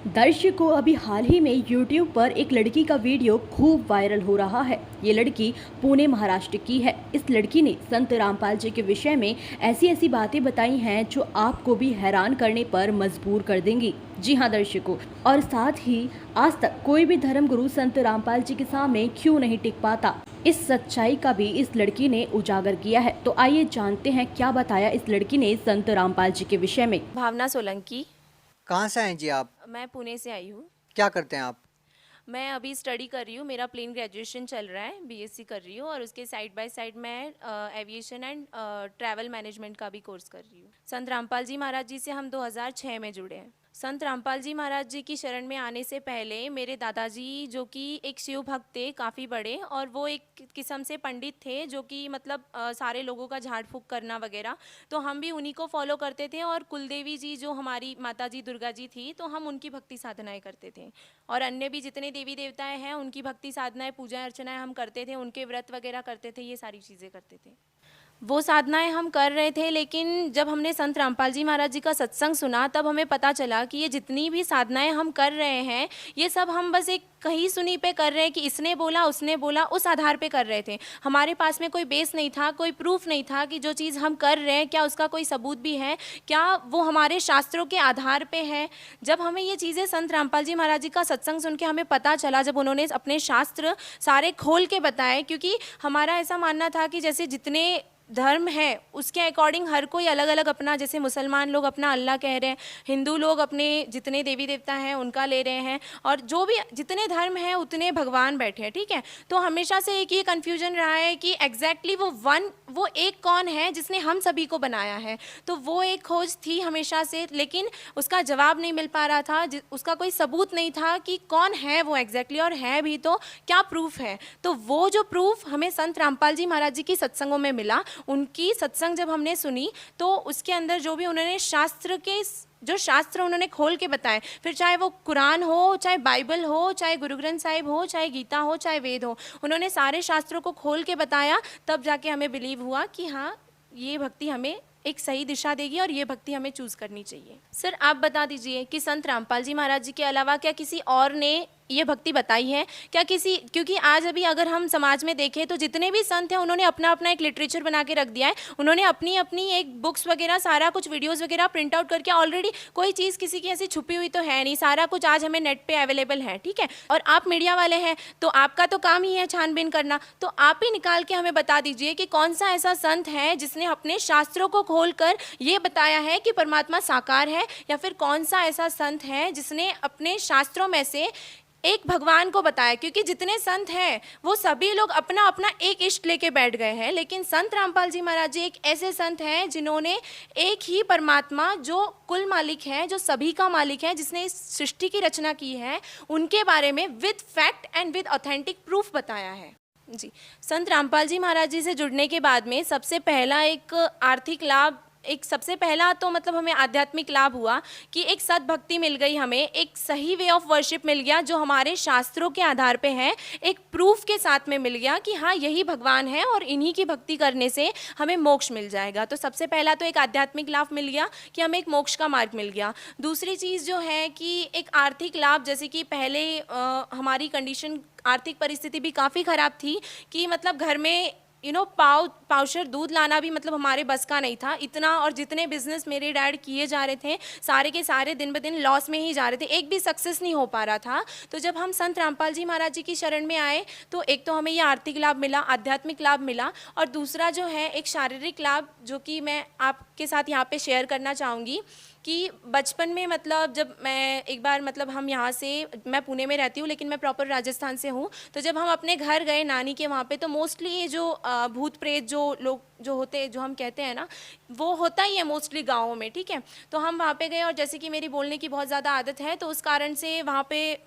दर्शकों, अभी हाल ही में YouTube पर एक लड़की का वीडियो खूब वायरल हो रहा है। ये लड़की पुणे महाराष्ट्र की है। इस लड़की ने संत रामपाल जी के विषय में ऐसी ऐसी बातें बताई हैं जो आपको भी हैरान करने पर मजबूर कर देंगी। जी हाँ दर्शकों, और साथ ही आज तक कोई भी धर्म गुरु संत रामपाल जी के सामने क्यों नहीं टिक पाता, इस सच्चाई का भी इस लड़की ने उजागर किया है। तो आइए जानते हैं क्या बताया इस लड़की ने संत रामपाल जी के विषय में। भावना सोलंकी। कहाँ से हैं जी आप? मैं पुणे से आई हूँ। क्या करते हैं आप? मैं अभी स्टडी कर रही हूँ, मेरा प्लेन ग्रेजुएशन चल रहा है, बीएससी कर रही हूँ और उसके साइड बाय साइड मैं एविएशन एंड ट्रैवल मैनेजमेंट का भी कोर्स कर रही हूँ। संत रामपाल जी महाराज जी से हम 2006 में जुड़े हैं। संत रामपाल जी महाराज जी की शरण में आने से पहले मेरे दादाजी, जो कि एक शिव भक्त थे काफ़ी बड़े, और वो एक किस्म से पंडित थे जो कि मतलब सारे लोगों का झाड़ फूँक करना वगैरह, तो हम भी उन्हीं को फॉलो करते थे। और कुलदेवी जी जो हमारी माता जी दुर्गा जी थी, तो हम उनकी भक्ति साधनाएं करते थे। और अन्य भी जितने देवी देवताएं हैं उनकी भक्ति साधनाएं, पूजा अर्चनाएं हम करते थे, उनके व्रत वगैरह करते थे, ये सारी चीज़ें करते थे। वो साधनाएं हम कर रहे थे, लेकिन जब हमने संत रामपाल जी महाराज जी का सत्संग सुना तब हमें पता चला कि ये जितनी भी साधनाएं हम कर रहे हैं, ये सब हम बस एक कहीं सुनी पे कर रहे हैं कि इसने बोला उसने बोला, उस आधार पे कर रहे थे। हमारे पास में कोई बेस नहीं था, कोई प्रूफ नहीं था कि जो चीज़ हम कर रहे हैं क्या उसका कोई सबूत भी है, क्या वो हमारे शास्त्रों के आधार पे है। जब हमें ये चीज़ें संत रामपाल जी महाराज जी का सत्संग सुन के हमें पता चला, जब उन्होंने अपने शास्त्र सारे खोल के बताए, क्योंकि हमारा ऐसा मानना था कि जैसे जितने धर्म है उसके अकॉर्डिंग हर कोई अलग अलग अपना, जैसे मुसलमान लोग अपना अल्लाह कह रहे हैं, हिंदू लोग अपने जितने देवी देवता हैं उनका ले रहे हैं, और जो भी जितने धर्म हैं उतने भगवान बैठे हैं, ठीक है। तो हमेशा से एक ये कन्फ्यूजन रहा है कि एग्जैक्टली वो एक कौन है जिसने हम सभी को बनाया है। तो वो एक खोज थी हमेशा से, लेकिन उसका जवाब नहीं मिल पा रहा था, उसका कोई सबूत नहीं था कि कौन है वो एग्जैक्टली, और है भी तो क्या प्रूफ है। तो वो जो प्रूफ हमें संत रामपाल जी महाराज जी की सत्संगों में मिला, उनकी सत्संग जब हमने सुनी तो उसके अंदर जो भी उन्होंने जो शास्त्र उन्होंने खोल के बताए, फिर चाहे वो कुरान हो, चाहे बाइबल हो, चाहे गुरु ग्रंथ साहिब हो, चाहे गीता हो, चाहे वेद हो, उन्होंने सारे शास्त्रों को खोल के बताया, तब जाके हमें बिलीव हुआ कि हाँ, ये भक्ति हमें एक सही दिशा देगी और ये भक्ति हमें चूज करनी चाहिए। सर आप बता दीजिए कि संत रामपाल जी महाराज जी के अलावा क्या किसी और ने ये भक्ति बताई है क्या? क्योंकि आज अभी अगर हम समाज में देखें तो जितने भी संत हैं उन्होंने अपना अपना एक लिटरेचर बना के रख दिया है, उन्होंने अपनी अपनी एक बुक्स वगैरह सारा कुछ वीडियोस वगैरह प्रिंट आउट करके, ऑलरेडी कोई चीज़ किसी की ऐसी छुपी हुई तो है नहीं, सारा कुछ आज हमें नेट पे अवेलेबल है, ठीक है। और आप मीडिया वाले हैं तो आपका तो काम ही है छानबीन करना, तो आप ही निकाल के हमें बता दीजिए कि कौन सा ऐसा संत है जिसने अपने शास्त्रों को खोल कर ये बताया है कि परमात्मा साकार है, या फिर कौन सा ऐसा संत है जिसने अपने शास्त्रों में से एक भगवान को बताया। क्योंकि जितने संत हैं वो सभी लोग अपना अपना एक इष्ट लेके बैठ गए हैं, लेकिन संत रामपाल जी महाराज जी एक ऐसे संत हैं जिन्होंने एक ही परमात्मा, जो कुल मालिक है, जो सभी का मालिक है, जिसने इस सृष्टि की रचना की है, उनके बारे में with fact and with authentic proof बताया है। जी, संत रामपाल जी महाराज जी से जुड़ने के बाद में सबसे पहला एक आर्थिक लाभ, एक सबसे पहला तो मतलब हमें आध्यात्मिक लाभ हुआ कि एक सद्भक्ति मिल गई, हमें एक सही वे ऑफ वर्शिप मिल गया जो हमारे शास्त्रों के आधार पे है, एक प्रूफ के साथ में मिल गया कि हाँ यही भगवान है और इन्हीं की भक्ति करने से हमें मोक्ष मिल जाएगा। तो सबसे पहला तो एक आध्यात्मिक लाभ मिल गया कि हमें एक मोक्ष का मार्ग मिल गया। दूसरी चीज़ जो है कि एक आर्थिक लाभ, जैसे कि पहले हमारी कंडीशन, आर्थिक परिस्थिति भी काफ़ी ख़राब थी कि मतलब घर में पावशर दूध लाना भी मतलब हमारे बस का नहीं था इतना, और जितने बिजनेस मेरे डैड किए जा रहे थे सारे के सारे दिन ब दिन लॉस में ही जा रहे थे, एक भी सक्सेस नहीं हो पा रहा था। तो जब हम संत रामपाल जी महाराज जी की शरण में आए तो एक तो हमें ये आर्थिक लाभ मिला, आध्यात्मिक लाभ मिला, और दूसरा जो है एक शारीरिक लाभ जो कि मैं आपके साथ यहाँ पे शेयर करना चाहूँगी कि बचपन में मतलब जब मैं एक बार मतलब हम यहाँ से, मैं पुणे में रहती हूँ लेकिन मैं प्रॉपर राजस्थान से हूँ, तो जब हम अपने घर गए नानी के वहाँ पे, तो मोस्टली ये जो भूत प्रेत जो लोग जो होते, जो हम कहते हैं ना, वो होता ही है मोस्टली गाँवों में, ठीक है। तो हम वहाँ पे गए और जैसे कि मेरी बोलने की बहुत ज़्यादा आदत है तो उस कारण से वहाँ पे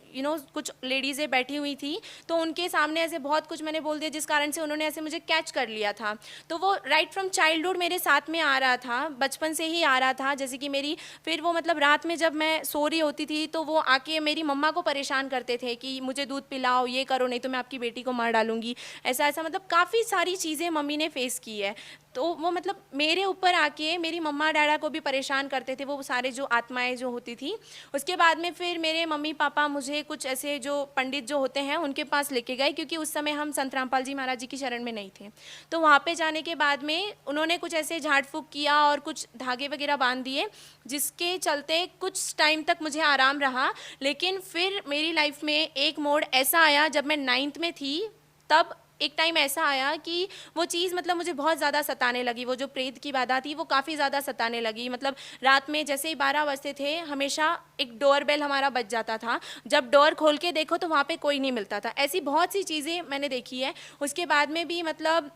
कुछ लेडीज़ें बैठी हुई थी, तो उनके सामने ऐसे बहुत कुछ मैंने बोल दिया जिस कारण से उन्होंने ऐसे मुझे कैच कर लिया था। तो वो राइट फ्रॉम चाइल्डहुड मेरे साथ में आ रहा था, बचपन से ही आ रहा था। जैसे कि फिर वो मतलब रात में जब मैं सो रही होती थी तो वो आके मेरी मम्मा को परेशान करते थे कि मुझे दूध पिलाओ, ये करो, नहीं तो मैं आपकी बेटी को मार डालूंगी, ऐसा ऐसा, मतलब काफ़ी सारी चीज़ें मम्मी ने फेस की है। तो वो मतलब मेरे ऊपर आके मेरी मम्मा डैडा को भी परेशान करते थे, वो सारे जो आत्माएं जो होती थी। उसके बाद में फिर मेरे मम्मी पापा मुझे कुछ ऐसे जो पंडित जो होते हैं उनके पास लेके गए, क्योंकि उस समय हम संत रामपाल जी महाराज जी की शरण में नहीं थे। तो वहाँ पे जाने के बाद में उन्होंने कुछ ऐसे झाड़ फूँक किया और कुछ धागे वगैरह बांध दिए, जिसके चलते कुछ टाइम तक मुझे आराम रहा। लेकिन फिर मेरी लाइफ में एक मोड़ ऐसा आया, जब मैं 9th में थी तब एक टाइम ऐसा आया कि वो चीज़ मतलब मुझे बहुत ज़्यादा सताने लगी। वो जो प्रेत की बाधा थी वो काफ़ी ज़्यादा सताने लगी। मतलब रात में जैसे ही 12 बजते थे हमेशा एक डोर बेल हमारा बज जाता था, जब डोर खोल के देखो तो वहाँ पे कोई नहीं मिलता था। ऐसी बहुत सी चीज़ें मैंने देखी है। उसके बाद में भी मतलब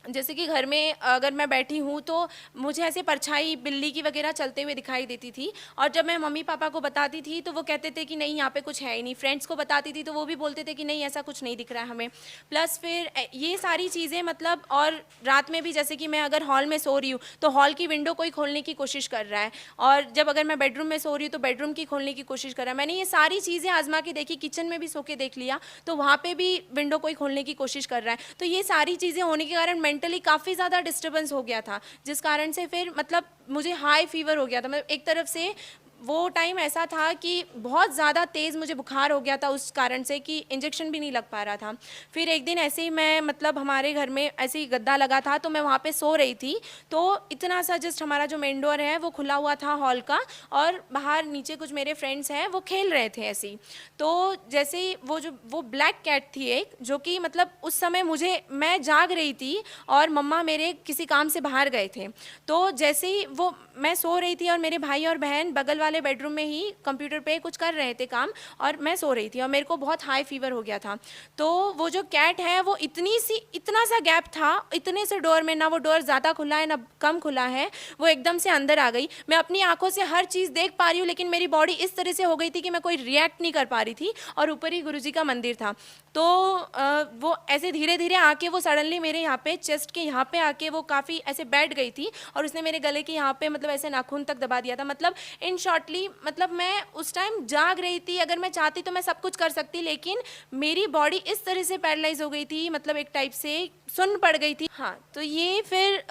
जैसे कि घर में अगर मैं बैठी हूँ तो मुझे ऐसे परछाई बिल्ली की वगैरह चलते हुए दिखाई देती थी, और जब मैं मम्मी पापा को बताती थी तो वो कहते थे कि नहीं यहाँ पे कुछ है ही नहीं। फ्रेंड्स को बताती थी तो वो भी बोलते थे कि नहीं ऐसा कुछ नहीं दिख रहा है हमें। प्लस फिर ये सारी चीज़ें मतलब, और रात में भी जैसे कि मैं अगर हॉल में सो रही हूँ तो हॉल की विंडो कोई खोलने की कोशिश कर रहा है, और जब अगर मैं बेडरूम में सो रही हूँ तो बेडरूम की खोलने की कोशिश कर रहा है। मैंने ये सारी चीज़ें आजमा के देखी, किचन में भी सो के देख लिया तो वहाँ पे भी विंडो कोई खोलने की कोशिश कर रहा है। तो ये सारी चीज़ें होने के कारण मेंटली काफ़ी ज़्यादा डिस्टर्बेंस हो गया था, जिस कारण से फिर मतलब मुझे हाई फीवर हो गया था। मतलब एक तरफ से वो टाइम ऐसा था कि बहुत ज़्यादा तेज़ मुझे बुखार हो गया था, उस कारण से कि इंजेक्शन भी नहीं लग पा रहा था। फिर एक दिन ऐसे ही मैं मतलब हमारे घर में ऐसे ही गद्दा लगा था तो मैं वहाँ पे सो रही थी, तो इतना सा जस्ट हमारा जो मेन डोर है वो खुला हुआ था हॉल का, और बाहर नीचे कुछ मेरे फ्रेंड्स हैं वो खेल रहे थे ऐसे ही। तो जैसे ही वो ब्लैक कैट थी एक, जो कि मतलब उस समय मैं जाग रही थी और मम्मा मेरे किसी काम से बाहर गए थे। तो जैसे ही मैं सो रही थी और मेरे भाई और बहन बगल वाले बेडरूम में ही कंप्यूटर पे कुछ कर रहे थे काम, और मैं सो रही थी और मेरे को बहुत हाई फीवर हो गया था। तो वो जो कैट है वो इतना सा गैप था, इतने से डोर में, ना वो डोर ज़्यादा खुला है ना कम खुला है, वो एकदम से अंदर आ गई। मैं अपनी आंखों से हर चीज़ देख पा रही हूँ, लेकिन मेरी बॉडी इस तरह से हो गई थी कि मैं कोई रिएक्ट नहीं कर पा रही थी, और ऊपर ही गुरुजी का मंदिर था। तो वो ऐसे धीरे धीरे आके वो सडनली मेरे यहाँ पे चेस्ट के यहाँ पे आके वो काफ़ी ऐसे बैठ गई थी, और उसने मेरे गले के यहाँ पे मतलब ऐसे नाखून तक दबा दिया था। मतलब इन शॉर्टली मतलब मैं उस टाइम जाग रही थी, अगर मैं चाहती तो मैं सब कुछ कर सकती, लेकिन मेरी बॉडी इस तरह से पैरालाइज हो गई थी, मतलब एक टाइप से सुन्न पड़ गई थी। हाँ, तो ये फिर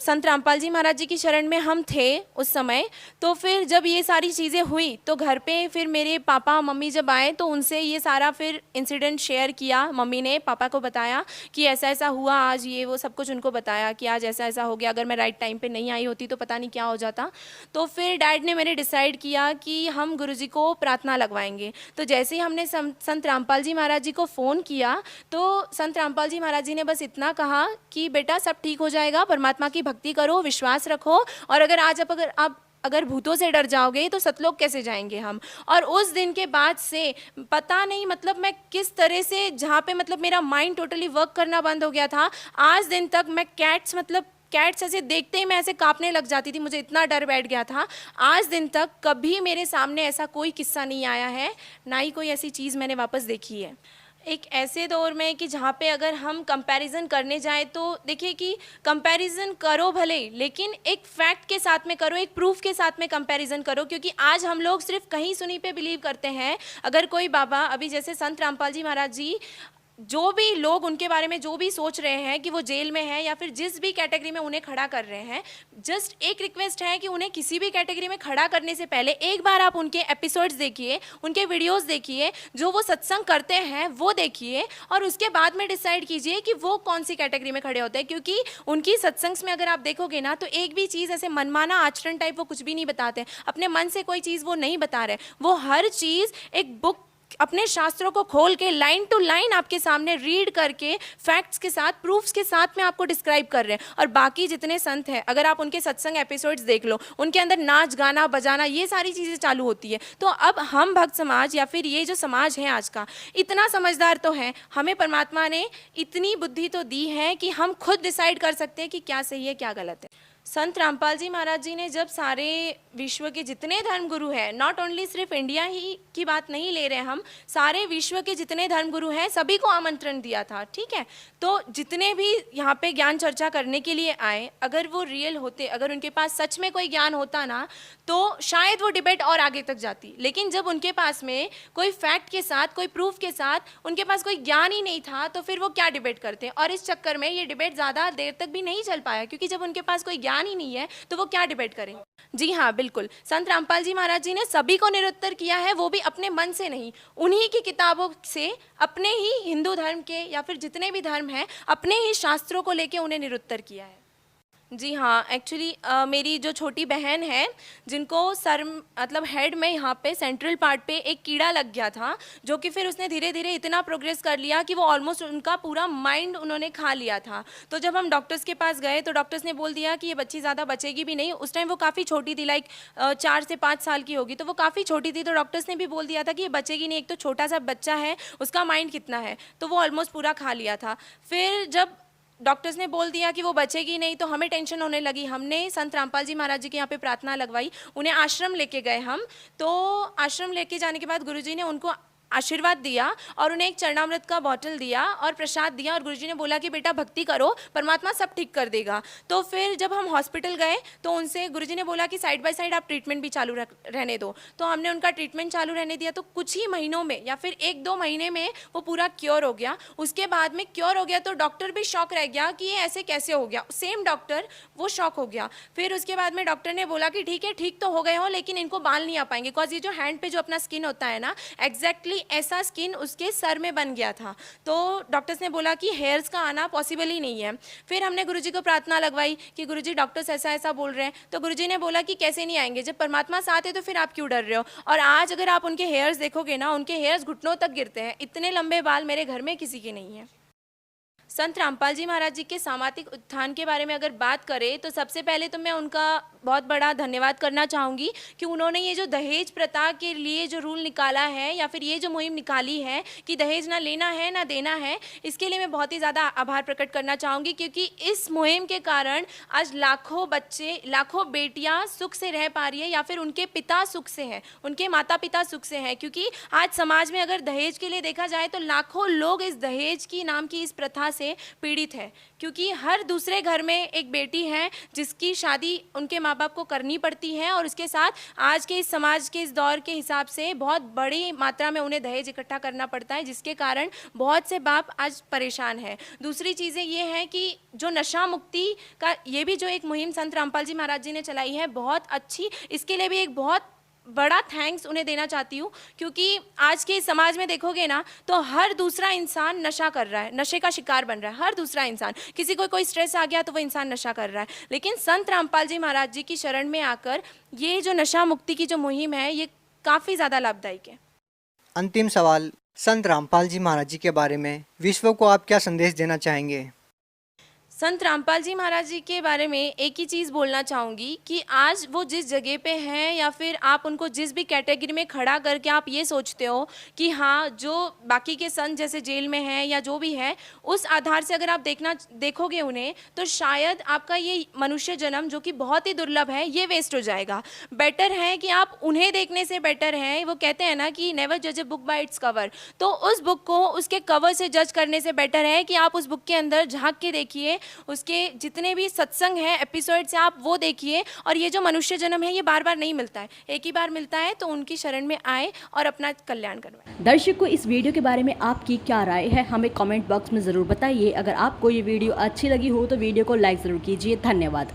संत रामपाल जी महाराज जी की शरण में हम थे उस समय। तो फिर जब ये सारी चीज़ें हुई तो घर पे फिर मेरे पापा मम्मी जब आए तो उनसे ये सारा फिर इंसिडेंट शेयर किया। मम्मी ने पापा को बताया कि ऐसा ऐसा हुआ आज, ये वो सब कुछ उनको बताया कि आज ऐसा ऐसा हो गया, अगर मैं राइट टाइम पे नहीं आई होती तो पता नहीं क्या हो जाता। तो फिर डैड ने मैंने डिसाइड किया कि हम गुरुजी को प्रार्थना लगवाएंगे। तो जैसे ही हमने संत रामपाल जी महाराज जी को फ़ोन किया तो संत रामपाल जी महाराज जी ने बस इतना कहा कि बेटा सब ठीक हो जाएगा, परमात्मा की भक्ति करो, विश्वास रखो, और अगर भूतों से डर जाओगे तो सतलोक कैसे जाएंगे हम। और उस दिन के बाद से पता नहीं मतलब मैं किस तरह से, जहाँ पे मतलब मेरा माइंड टोटली वर्क करना बंद हो गया था, आज दिन तक मैं कैट्स ऐसे देखते ही मैं ऐसे कांपने लग जाती थी, मुझे इतना डर बैठ गया था। आज दिन तक कभी मेरे सामने ऐसा कोई किस्सा नहीं आया है, ना ही कोई ऐसी चीज़ मैंने वापस देखी है। एक ऐसे दौर में कि जहाँ पे अगर हम कंपैरिजन करने जाएं तो देखिए कि कंपैरिजन करो भले, लेकिन एक फैक्ट के साथ में करो, एक प्रूफ के साथ में कंपैरिजन करो। क्योंकि आज हम लोग सिर्फ कहीं सुनी पे बिलीव करते हैं। अगर कोई बाबा, अभी जैसे संत रामपाल जी महाराज जी, जो भी लोग उनके बारे में जो भी सोच रहे हैं कि वो जेल में है या फिर जिस भी कैटेगरी में उन्हें खड़ा कर रहे हैं, जस्ट एक रिक्वेस्ट है कि उन्हें किसी भी कैटेगरी में खड़ा करने से पहले एक बार आप उनके एपिसोड्स देखिए, उनके वीडियोस देखिए, जो वो सत्संग करते हैं वो देखिए, और उसके बाद में डिसाइड कीजिए कि वो कौन सी कैटेगरी में खड़े होते हैं। क्योंकि उनकी सत्संग्स में अगर आप देखोगे ना तो एक भी चीज़ ऐसे मनमाना आचरण टाइप वो कुछ भी नहीं बताते, अपने मन से कोई चीज़ वो नहीं बता रहे। वो हर चीज़ एक बुक, अपने शास्त्रों को खोल के लाइन टू लाइन आपके सामने रीड करके फैक्ट्स के साथ, प्रूफ्स के साथ में आपको डिस्क्राइब कर रहे हैं। और बाकी जितने संत हैं, अगर आप उनके सत्संग एपिसोड्स देख लो, उनके अंदर नाच गाना बजाना ये सारी चीज़ें चालू होती है। तो अब हम भक्त समाज या फिर ये जो समाज है आज का, इतना समझदार तो है, हमें परमात्मा ने इतनी बुद्धि तो दी है कि हम खुद डिसाइड कर सकते हैं कि क्या सही है क्या गलत है। संत रामपाल जी महाराज जी ने जब सारे विश्व के जितने धर्मगुरु हैं, नॉट ओनली सिर्फ इंडिया ही की बात नहीं ले रहे हम, सारे विश्व के जितने धर्मगुरु हैं सभी को आमंत्रण दिया था, ठीक है। तो जितने भी यहाँ पे ज्ञान चर्चा करने के लिए आए, अगर वो रियल होते, अगर उनके पास सच में कोई ज्ञान होता ना, तो शायद वो डिबेट और आगे तक जाती। लेकिन जब उनके पास में कोई फैक्ट के साथ, कोई प्रूफ के साथ उनके पास कोई ज्ञान ही नहीं था, तो फिर वो क्या डिबेट करते। और इस चक्कर में ये डिबेट ज़्यादा देर तक भी नहीं चल पाया, क्योंकि जब उनके पास कोई ज्ञान ही नहीं है तो वो क्या डिबेट करें। जी हाँ, बिल्कुल, संत रामपाल जी महाराज जी ने सभी को निरुत्तर किया है, वो भी अपने मन से नहीं, उन्हीं की किताबों से, अपने ही हिंदू धर्म के या फिर जितने भी धर्म हैं, अपने ही शास्त्रों को लेके उन्हें निरुत्तर किया है। जी हाँ, एक्चुअली मेरी जो छोटी बहन है, जिनको सर मतलब हेड में यहाँ पे सेंट्रल पार्ट पे एक कीड़ा लग गया था, जो कि फिर उसने धीरे धीरे इतना प्रोग्रेस कर लिया कि वो ऑलमोस्ट उनका पूरा माइंड उन्होंने खा लिया था। तो जब हम डॉक्टर्स के पास गए तो डॉक्टर्स ने बोल दिया कि ये बच्ची ज़्यादा बचेगी भी नहीं। उस टाइम वो काफ़ी छोटी थी, लाइक 4 से 5 साल की होगी, तो वो काफ़ी छोटी थी। तो डॉक्टर्स ने भी बोल दिया था कि ये बचेगी नहीं, एक तो छोटा सा बच्चा है, उसका माइंड कितना है, तो वो ऑलमोस्ट पूरा खा लिया था। फिर जब डॉक्टर्स ने बोल दिया कि वो बचेगी नहीं, तो हमें टेंशन होने लगी। हमने संत रामपाल जी महाराज जी के यहाँ पे प्रार्थना लगवाई, उन्हें आश्रम लेके गए हम। तो आश्रम लेके जाने के बाद गुरुजी ने उनको आशीर्वाद दिया और उन्हें एक चरणामृत का बॉटल दिया और प्रसाद दिया, और गुरुजी ने बोला कि बेटा भक्ति करो, परमात्मा सब ठीक कर देगा। तो फिर जब हम हॉस्पिटल गए तो उनसे गुरुजी ने बोला कि साइड बाय साइड आप ट्रीटमेंट भी चालू रहने दो। तो हमने उनका ट्रीटमेंट चालू रहने दिया। तो कुछ ही महीनों में या फिर 1-2 महीने में वो पूरा क्योर हो गया। उसके बाद में क्योर हो गया तो डॉक्टर भी शॉक रह गया कि ये ऐसे कैसे हो गया, सेम डॉक्टर वो शॉक हो गया। फिर उसके बाद में डॉक्टर ने बोला कि ठीक है, ठीक तो हो गए हो, लेकिन इनको बाल नहीं आ पाएंगे, बिकॉज ये जो हैंड पे जो अपना स्किन होता है ना, एग्जैक्टली ऐसा स्किन उसके सर में बन गया था। तो डॉक्टर्स ने बोला कि हेयर्स का आना पॉसिबल ही नहीं है। फिर हमने गुरुजी को प्रार्थना लगवाई कि गुरुजी डॉक्टर्स ऐसा ऐसा बोल रहे हैं। तो गुरुजी ने बोला कि कैसे नहीं आएंगे, जब परमात्मा साथ है तो फिर आप क्यों डर रहे हो। और आज अगर आप उनके हेयर्स देखोगे ना, उनके हेयर्स घुटनों तक गिरते हैं। इतने लंबे बाल मेरे घर में किसी के नहीं है। संत रामपाल जी महाराज जी के सामाजिक उत्थान के बारे में अगर बात करें तो सबसे पहले तो मैं उनका बहुत बड़ा धन्यवाद करना चाहूँगी कि उन्होंने ये जो दहेज प्रथा के लिए जो रूल निकाला है या फिर ये जो मुहिम निकाली है कि दहेज ना लेना है ना देना है, इसके लिए मैं बहुत ही ज़्यादा आभार प्रकट करना चाहूँगी। क्योंकि इस मुहिम के कारण आज लाखों बच्चे, लाखों बेटियाँ सुख से रह पा रही है, या फिर उनके पिता सुख से हैं, उनके माता पिता सुख से हैं। क्योंकि आज समाज में अगर दहेज के लिए देखा जाए तो लाखों लोग इस दहेज की नाम की इस प्रथा से पीड़ित है। क्योंकि हर दूसरे घर में एक बेटी है जिसकी शादी उनके माँ बाप को करनी पड़ती है, और उसके साथ आज के इस समाज के इस दौर के हिसाब से बहुत बड़ी मात्रा में उन्हें दहेज इकट्ठा करना पड़ता है, जिसके कारण बहुत से बाप आज परेशान हैं। दूसरी चीज़ें ये हैं कि जो नशा मुक्ति का ये भी जो एक मुहिम संत रामपाल जी महाराज जी ने चलाई है, बहुत अच्छी, इसके लिए भी एक बहुत बड़ा थैंक्स उन्हें देना चाहती हूँ। क्योंकि आज के समाज में देखोगे ना तो हर दूसरा इंसान नशा कर रहा है, नशे का शिकार बन रहा है। हर दूसरा इंसान, किसी को कोई स्ट्रेस आ गया तो वो इंसान नशा कर रहा है। लेकिन संत रामपाल जी महाराज जी की शरण में आकर ये जो नशा मुक्ति की जो मुहिम है, ये काफ़ी ज़्यादा लाभदायक है। अंतिम सवाल, संत रामपाल जी महाराज जी के बारे में विश्व को आप क्या संदेश देना चाहेंगे? संत रामपाल जी महाराज जी के बारे में एक ही चीज़ बोलना चाहूँगी कि आज वो जिस जगह पे हैं, या फिर आप उनको जिस भी कैटेगरी में खड़ा करके आप ये सोचते हो कि हाँ जो बाकी के संत जैसे जेल में हैं या जो भी है, उस आधार से अगर आप देखोगे उन्हें, तो शायद आपका ये मनुष्य जन्म जो कि बहुत ही दुर्लभ है, ये वेस्ट हो जाएगा। बेटर है कि आप उन्हें देखने से बेटर है, वो कहते हैं ना कि नेवर जज a book by its cover, तो उस बुक को उसके कवर से जज करने से बेटर है कि आप उस बुक के अंदर झांक के देखिए, उसके जितने भी सत्संग हैं, एपिसोड्स हैं, आप वो देखिए। और ये जो मनुष्य जन्म है, ये बार बार नहीं मिलता है, एक ही बार मिलता है, तो उनकी शरण में आए और अपना कल्याण करवाएं। दर्शक को इस वीडियो के बारे में आपकी क्या राय है, हमें कमेंट बॉक्स में ज़रूर बताइए। अगर आपको ये वीडियो अच्छी लगी हो तो वीडियो को लाइक ज़रूर कीजिए। धन्यवाद।